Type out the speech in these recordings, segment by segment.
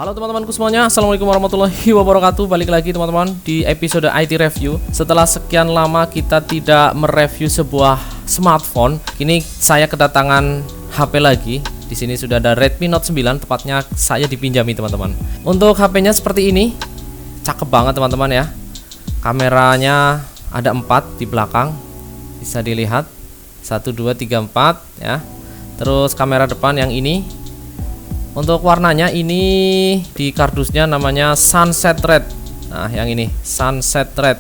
Halo teman-temanku semuanya, Assalamualaikum warahmatullahi wabarakatuh. Balik lagi teman-teman di episode IT Review. Setelah sekian lama kita tidak mereview sebuah smartphone, kini saya kedatangan HP lagi. Di sini sudah ada Redmi Note 9, tepatnya saya dipinjami teman-teman. Untuk HP-nya seperti ini, cakep banget teman-teman ya. Kameranya ada 4 di belakang, bisa dilihat 1, 2, 3, 4 ya. Terus kamera depan yang ini. Untuk warnanya ini di kardusnya namanya Sunset Red. Nah, yang ini Sunset Red.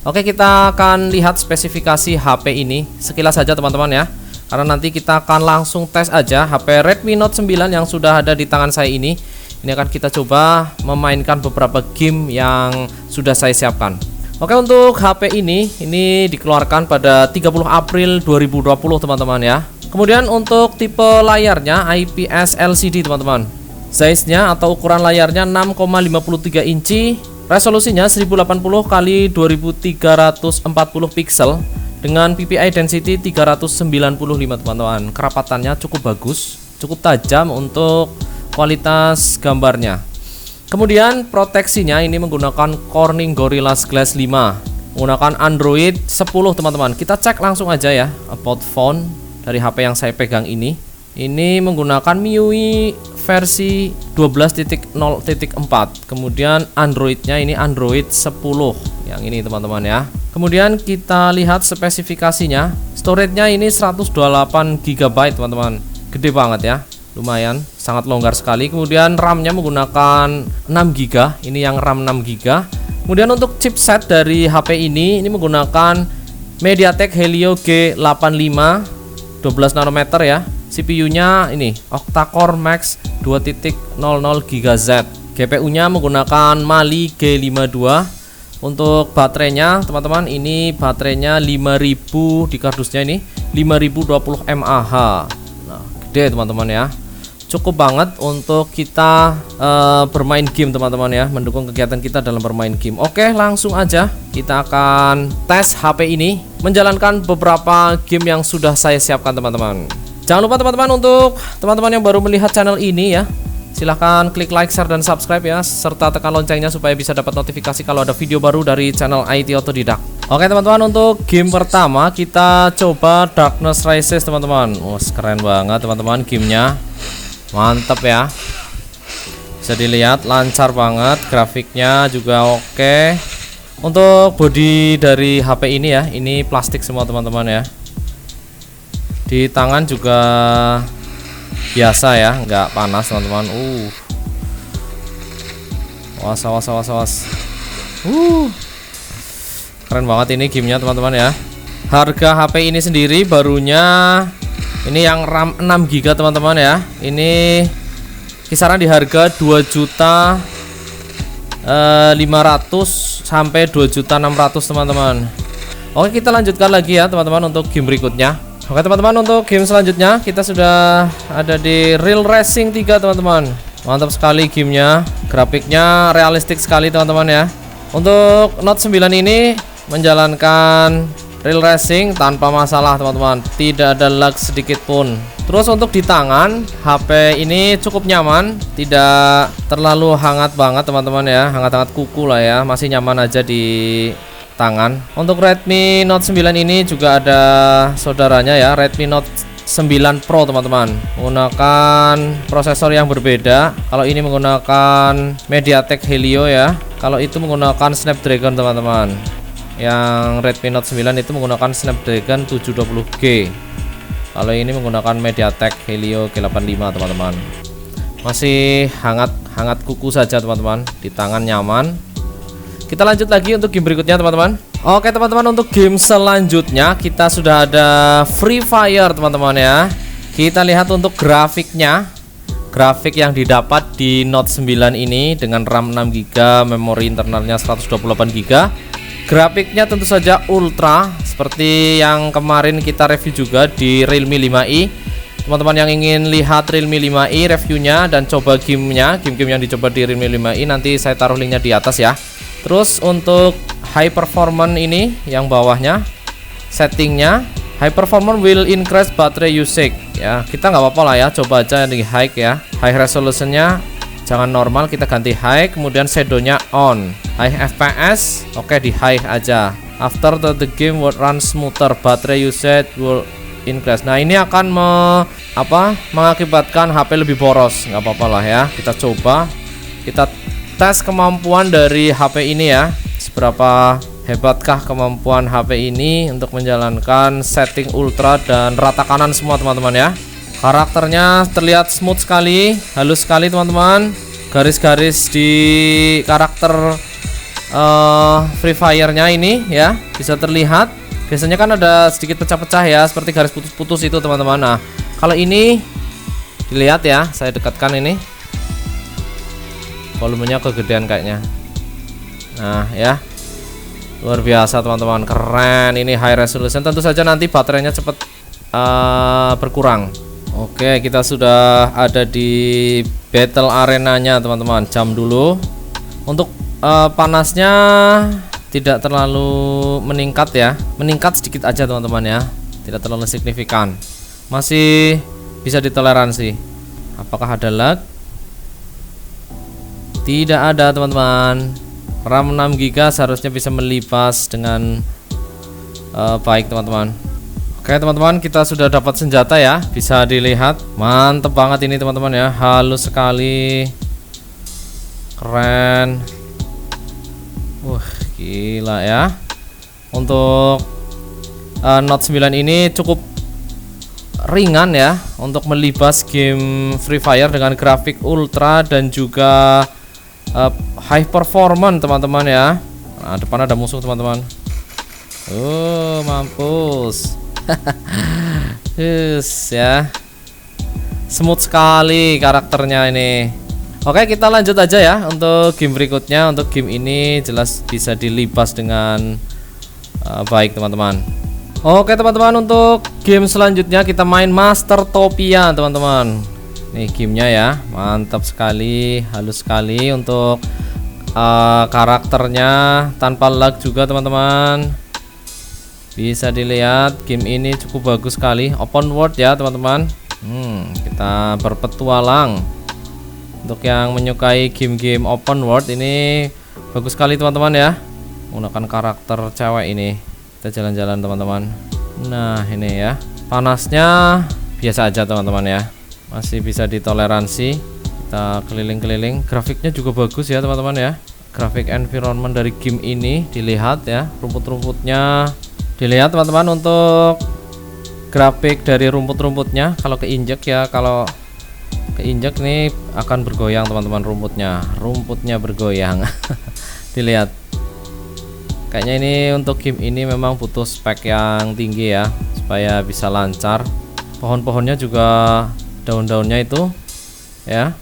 Oke, kita akan lihat spesifikasi HP ini sekilas saja teman-teman ya. Karena nanti kita akan langsung tes aja HP Redmi Note 9 yang sudah ada di tangan saya ini. Ini akan kita coba memainkan beberapa game yang sudah saya siapkan. Oke, untuk HP ini dikeluarkan pada 30 April 2020 teman-teman ya. Kemudian untuk tipe layarnya IPS LCD teman-teman. Size-nya atau ukuran layarnya 6,53 inci, resolusinya 1080 x 2340 pixel dengan PPI density 395 teman-teman. Kerapatannya cukup bagus, cukup tajam untuk kualitas gambarnya. Kemudian proteksinya ini menggunakan Corning Gorilla Glass 5, menggunakan Android 10 teman-teman. Kita cek langsung aja ya about phone dari HP yang saya pegang ini menggunakan MIUI versi 12.0.4. Kemudian Androidnya ini Android 10 yang ini teman-teman ya. Kemudian kita lihat spesifikasinya. Storage-nya ini 128 GB teman-teman. Gede banget ya. Lumayan, sangat longgar sekali. Kemudian RAM-nya menggunakan 6 GB. Ini yang RAM 6 GB. Kemudian untuk chipset dari HP ini menggunakan MediaTek Helio G85 12 nanometer ya. CPU-nya ini octa-core max 2.00 GHz. GPU-nya menggunakan Mali G52. Untuk baterainya teman-teman, ini baterainya 5000 di kardusnya ini 5020 mAh. Nah, gede teman-teman ya. Cukup banget untuk kita bermain game teman-teman ya, mendukung kegiatan kita dalam bermain game. Oke, langsung aja kita akan tes HP ini, menjalankan beberapa game yang sudah saya siapkan teman-teman. Jangan lupa teman-teman, untuk teman-teman yang baru melihat channel ini ya, silahkan klik like, share, dan subscribe ya, serta tekan loncengnya supaya bisa dapat notifikasi kalau ada video baru dari channel IT Otodidak. Oke teman-teman, untuk game pertama kita coba Darkness Rises teman-teman. Keren banget teman-teman gamenya. Mantap ya, bisa dilihat lancar banget, grafiknya juga oke. Untuk bodi dari HP ini ya, ini plastik semua teman-teman ya. Di tangan juga biasa ya, nggak panas teman-teman. Awas. Keren banget ini gamenya teman-teman ya. Harga HP ini sendiri barunya ini yang RAM 6 GB teman-teman ya. Ini kisaran di harga 2.500.000 sampai 2.600.000 teman-teman. Oke, kita lanjutkan lagi ya teman-teman untuk game berikutnya. Oke teman-teman, untuk game selanjutnya kita sudah ada di Real Racing 3 teman-teman. Mantap sekali gamenya, grafiknya realistik sekali teman-teman ya. Untuk Note 9 ini menjalankan Real Racing tanpa masalah teman-teman, tidak ada lag sedikit pun. Terus untuk di tangan, HP ini cukup nyaman, tidak terlalu hangat banget teman-teman ya, hangat-hangat kuku lah ya, masih nyaman aja di tangan. Untuk Redmi Note 9 ini juga ada saudaranya ya, Redmi Note 9 Pro teman-teman, menggunakan prosesor yang berbeda. Kalau ini menggunakan MediaTek Helio ya, kalau itu menggunakan Snapdragon teman-teman. Yang Redmi Note 9 itu menggunakan Snapdragon 720G. Kalau ini menggunakan MediaTek Helio G85 teman-teman. Masih hangat kuku saja teman-teman, di tangan nyaman. Kita lanjut lagi untuk game berikutnya teman-teman. Oke teman-teman, untuk game selanjutnya kita sudah ada Free Fire teman-teman ya. Kita lihat untuk grafiknya. Grafik yang didapat di Note 9 ini dengan RAM 6 GB, memori internalnya 128 GB. Grafiknya tentu saja ultra, seperti yang kemarin kita review juga di Realme 5i. Teman-teman yang ingin lihat Realme 5i reviewnya dan coba game-nya, game-game yang dicoba di Realme 5i, nanti saya taruh linknya di atas ya. Terus untuk high performance ini yang bawahnya, settingnya high performance will increase battery usage ya. Kita nggak apa-apa lah ya, coba aja yang di high ya. High resolutionnya jangan normal, kita ganti high, kemudian shadownya on. High FPS, oke di high aja. After the game will run smoother, battery usage will increase. Nah ini akan mengakibatkan HP lebih boros. Nggak apa-apa lah ya, kita coba, kita tes kemampuan dari HP ini ya. Seberapa hebatkah kemampuan HP ini untuk menjalankan setting ultra dan rata kanan semua teman-teman ya. Karakternya terlihat smooth sekali, halus sekali teman-teman. Garis-garis di karakter Free Fire-nya ini ya bisa terlihat. Biasanya kan ada sedikit pecah-pecah ya, seperti garis putus-putus itu teman-teman. Nah kalau ini dilihat ya, saya dekatkan ini, volumenya kegedean kayaknya. Nah ya, luar biasa teman-teman, keren. Ini high resolution. Tentu saja nanti baterainya cepat berkurang. Oke, kita sudah ada di battle arenanya teman-teman. Jam dulu. Untuk panasnya tidak terlalu meningkat ya, meningkat sedikit aja teman-teman ya, tidak terlalu signifikan, masih bisa ditoleransi. Apakah ada lag? Tidak ada teman-teman. RAM 6 GB seharusnya bisa melibas dengan baik teman-teman. Oke teman-teman, kita sudah dapat senjata ya, bisa dilihat, mantep banget ini teman-teman ya, halus sekali, keren. Gila ya. Untuk Note 9 ini cukup ringan ya untuk melibas game Free Fire dengan grafik ultra dan juga high performance teman-teman ya. Nah, depan ada musuh teman-teman. Mampus. Ya, smooth sekali karakternya ini. Oke, kita lanjut aja ya untuk game berikutnya. Untuk game ini jelas bisa dilibas dengan baik teman-teman. Oke teman-teman, untuk game selanjutnya kita main Mastertopia teman-teman. Nih gamenya ya, mantap sekali, halus sekali. Untuk karakternya tanpa lag juga teman-teman. Bisa dilihat game ini cukup bagus sekali, open world ya teman-teman. Kita berpetualang. Untuk yang menyukai game-game open world ini bagus sekali teman-teman ya. Menggunakan karakter cewek ini, kita jalan-jalan teman-teman. Nah ini ya, panasnya biasa aja teman-teman ya, masih bisa ditoleransi. Kita keliling-keliling, grafiknya juga bagus ya teman-teman ya. Grafik environment dari game ini dilihat ya, rumput-rumputnya dilihat teman-teman. Untuk grafik dari rumput-rumputnya, kalau keinjek ya, kalau keinjek nih akan bergoyang teman-teman, rumputnya bergoyang. Dilihat, kayaknya ini untuk game ini memang butuh spek yang tinggi ya supaya bisa lancar. Pohon-pohonnya juga daun-daunnya itu ya,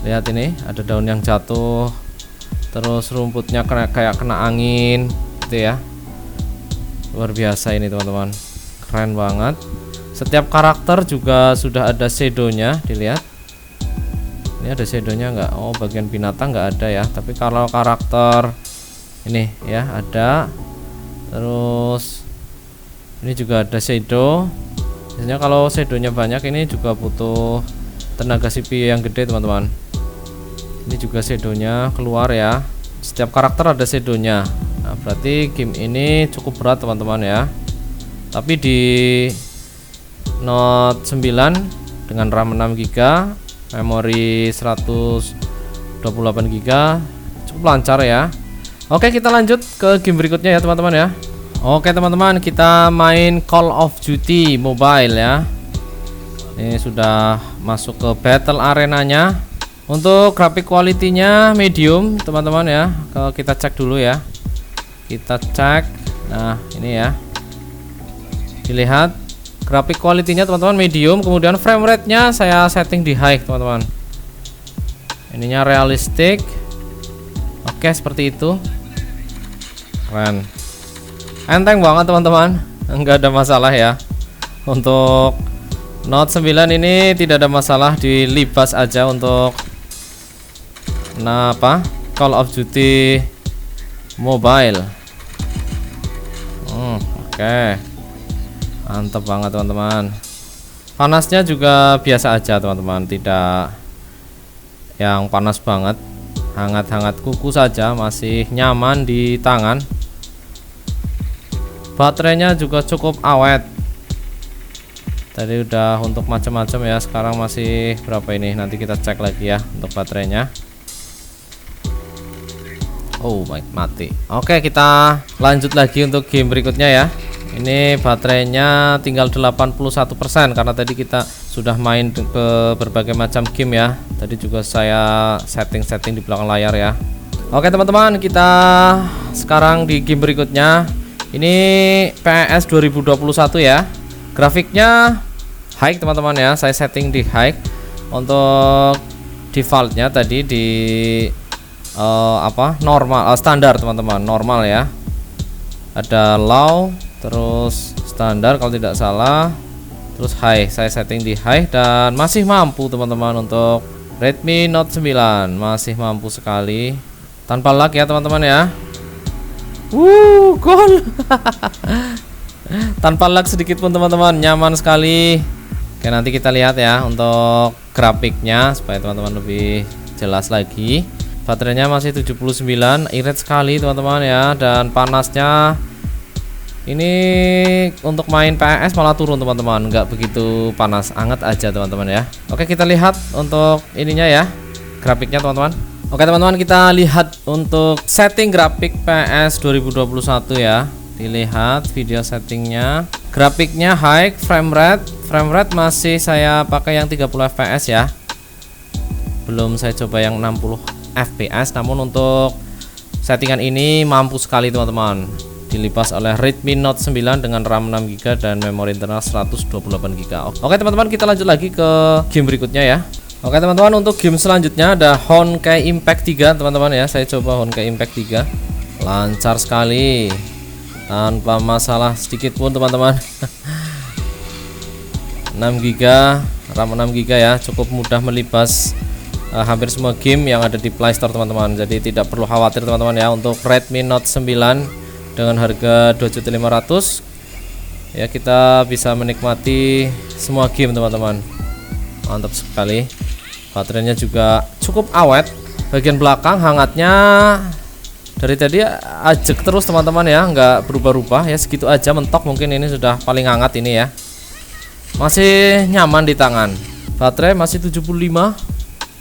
lihat ini ada daun yang jatuh, terus rumputnya kayak kena angin gitu ya. Luar biasa ini teman-teman, keren banget. Setiap karakter juga sudah ada shadownya, dilihat. Ini ada shadownya nggak? Oh, bagian binatang nggak ada ya. Tapi kalau karakter ini ya ada. Terus ini juga ada shadow. Biasanya kalau shadownya banyak ini juga butuh tenaga CPU yang gede teman-teman. Ini juga shadownya keluar ya. Setiap karakter ada shadownya. Nah, berarti game ini cukup berat teman-teman ya. Tapi di Note 9 dengan RAM 6 GB, memori 128 GB, cukup lancar ya. Oke, kita lanjut ke game berikutnya ya teman-teman ya. Oke teman-teman, kita main Call of Duty Mobile ya. Ini sudah masuk ke battle arenanya. Untuk grafik quality-nya medium teman-teman ya. Kalau kita cek dulu ya, kita cek. Nah ini ya, dilihat grafik quality-nya teman-teman medium. Kemudian frame rate-nya saya setting di high teman-teman. Ininya realistik. Oke, seperti itu. Keren, enteng banget teman-teman, enggak ada masalah ya. Untuk Note 9 ini tidak ada masalah, dilibas aja untuk Call of Duty Mobile. Oke, mantap banget teman-teman. Panasnya juga biasa aja teman-teman, tidak yang panas banget. Hangat-hangat kuku saja masih nyaman di tangan. Baterainya juga cukup awet. Tadi udah untuk macam-macam ya, sekarang masih berapa ini? Nanti kita cek lagi ya untuk baterainya. Oh mati. Oke, kita lanjut lagi untuk game berikutnya ya. Ini baterainya tinggal 81% karena tadi kita sudah main ke berbagai macam game ya. Tadi juga saya setting di belakang layar ya. Oke teman-teman, kita sekarang di game berikutnya. Ini PES 2021 ya. Grafiknya high teman-teman ya. Saya setting di high. Untuk defaultnya tadi di normal, standar teman-teman, normal ya. Ada low, terus standar kalau tidak salah, terus high. Saya setting di high dan masih mampu teman-teman untuk Redmi Note 9. Masih mampu sekali tanpa lag ya teman-teman ya. Gol. Tanpa lag sedikit pun teman-teman, nyaman sekali. Oke, nanti kita lihat ya untuk grafiknya supaya teman-teman lebih jelas lagi. Baterainya masih 79, irit sekali teman-teman ya. Dan panasnya ini untuk main PES malah turun teman-teman, nggak begitu panas, hangat aja teman-teman ya. Oke, kita lihat untuk ininya ya, grafiknya teman-teman. Oke teman-teman, kita lihat untuk setting grafik PES 2021 ya. Dilihat video settingnya, grafiknya high, frame rate masih saya pakai yang 30 fps ya, belum saya coba yang 60 fps. Namun untuk settingan ini mampu sekali teman-teman, dilipas oleh Redmi Note 9 dengan RAM 6GB dan memori internal 128GB. Oke teman-teman, kita lanjut lagi ke game berikutnya ya. Oke teman-teman, untuk game selanjutnya ada Honkai Impact 3 teman-teman ya. Saya coba Honkai Impact 3, lancar sekali tanpa masalah sedikit pun teman-teman. 6GB RAM 6GB ya, cukup mudah melibas hampir semua game yang ada di Play Store teman-teman. Jadi tidak perlu khawatir teman-teman ya. Untuk Redmi Note 9 dengan harga 2.500.000 ya, kita bisa menikmati semua game teman-teman. Mantap sekali. Baterainya juga cukup awet. Bagian belakang hangatnya dari tadi ajek terus teman-teman ya, nggak berubah-ubah ya, segitu aja mentok. Mungkin ini sudah paling hangat ini ya. Masih nyaman di tangan. Baterai masih 75.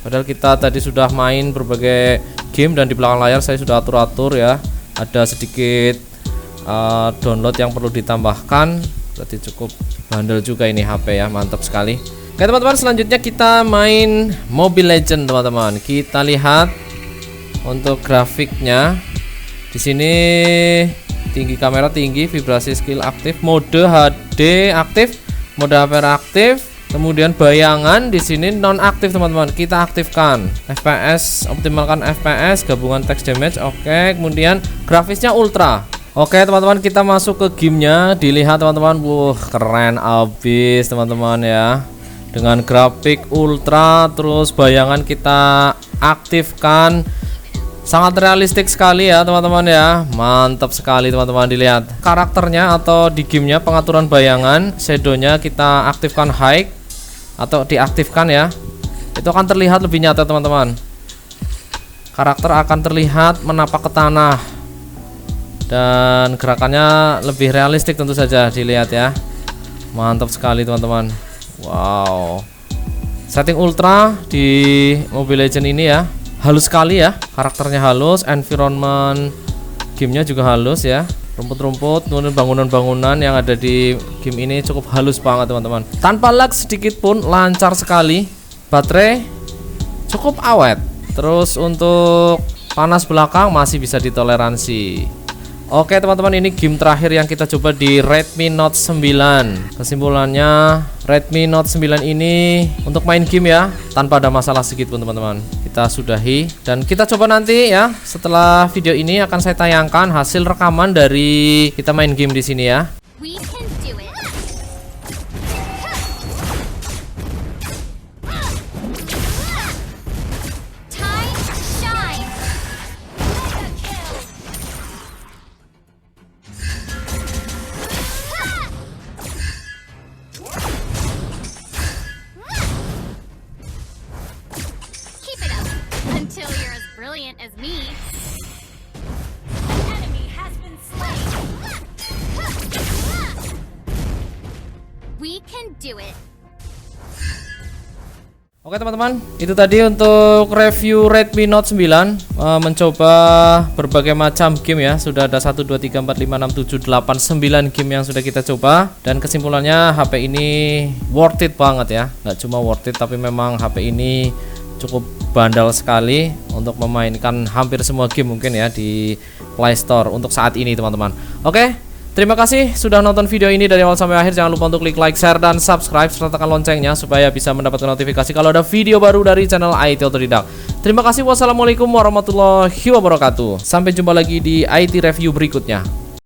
Padahal kita tadi sudah main berbagai game dan di belakang layar saya sudah atur-atur ya. Ada sedikit download yang perlu ditambahkan. Berarti cukup bandel juga ini HP ya, mantap sekali. Oke teman-teman, selanjutnya kita main Mobile Legends teman-teman. Kita lihat untuk grafiknya. Di sini tinggi kamera tinggi, vibrasi skill aktif, mode HD aktif, mode HPR aktif, kemudian bayangan di sini non aktif teman-teman. Kita aktifkan. FPS, optimalkan FPS, gabungan text damage. Oke, kemudian grafisnya ultra. Oke teman-teman, kita masuk ke gamenya. Dilihat teman-teman, keren abis teman-teman ya. Dengan grafik ultra, terus bayangan kita aktifkan, sangat realistik sekali ya teman-teman ya. Mantap sekali teman-teman. Dilihat karakternya atau di gamenya, pengaturan bayangan, shadownya kita aktifkan high atau diaktifkan ya, itu akan terlihat lebih nyata teman-teman. Karakter akan terlihat menapak ke tanah dan gerakannya lebih realistik tentu saja. Dilihat ya, mantap sekali teman-teman. Wow, setting ultra di Mobile Legends ini ya, halus sekali ya, karakternya halus, environment gamenya juga halus ya. Rumput-rumput, bangunan-bangunan yang ada di game ini cukup halus banget teman-teman. Tanpa lag sedikit pun, lancar sekali. Baterai cukup awet. Terus untuk panas belakang masih bisa ditoleransi. Oke teman-teman, ini game terakhir yang kita coba di Redmi Note 9. Kesimpulannya, Redmi Note 9 ini untuk main game ya, tanpa ada masalah sedikit pun teman-teman. Kita sudahi dan kita coba nanti ya. Setelah video ini akan saya tayangkan hasil rekaman dari kita main game di sini ya. Keep it up. do it. Oke teman-teman, itu tadi untuk review Redmi Note 9, mencoba berbagai macam game ya. Sudah ada 1, 2, 3, 4, 5, 6, 7, 8, 9 game yang sudah kita coba. Dan kesimpulannya HP ini worth it banget ya. Nggak cuma worth it, tapi memang HP ini cukup bandal sekali untuk memainkan hampir semua game mungkin ya di Play Store untuk saat ini teman-teman. Oke, terima kasih sudah nonton video ini dari awal sampai akhir. Jangan lupa untuk klik like, share, dan subscribe serta tekan loncengnya supaya bisa mendapatkan notifikasi kalau ada video baru dari channel IT Otodidak. Terima kasih. Wassalamualaikum warahmatullahi wabarakatuh. Sampai jumpa lagi di IT review berikutnya.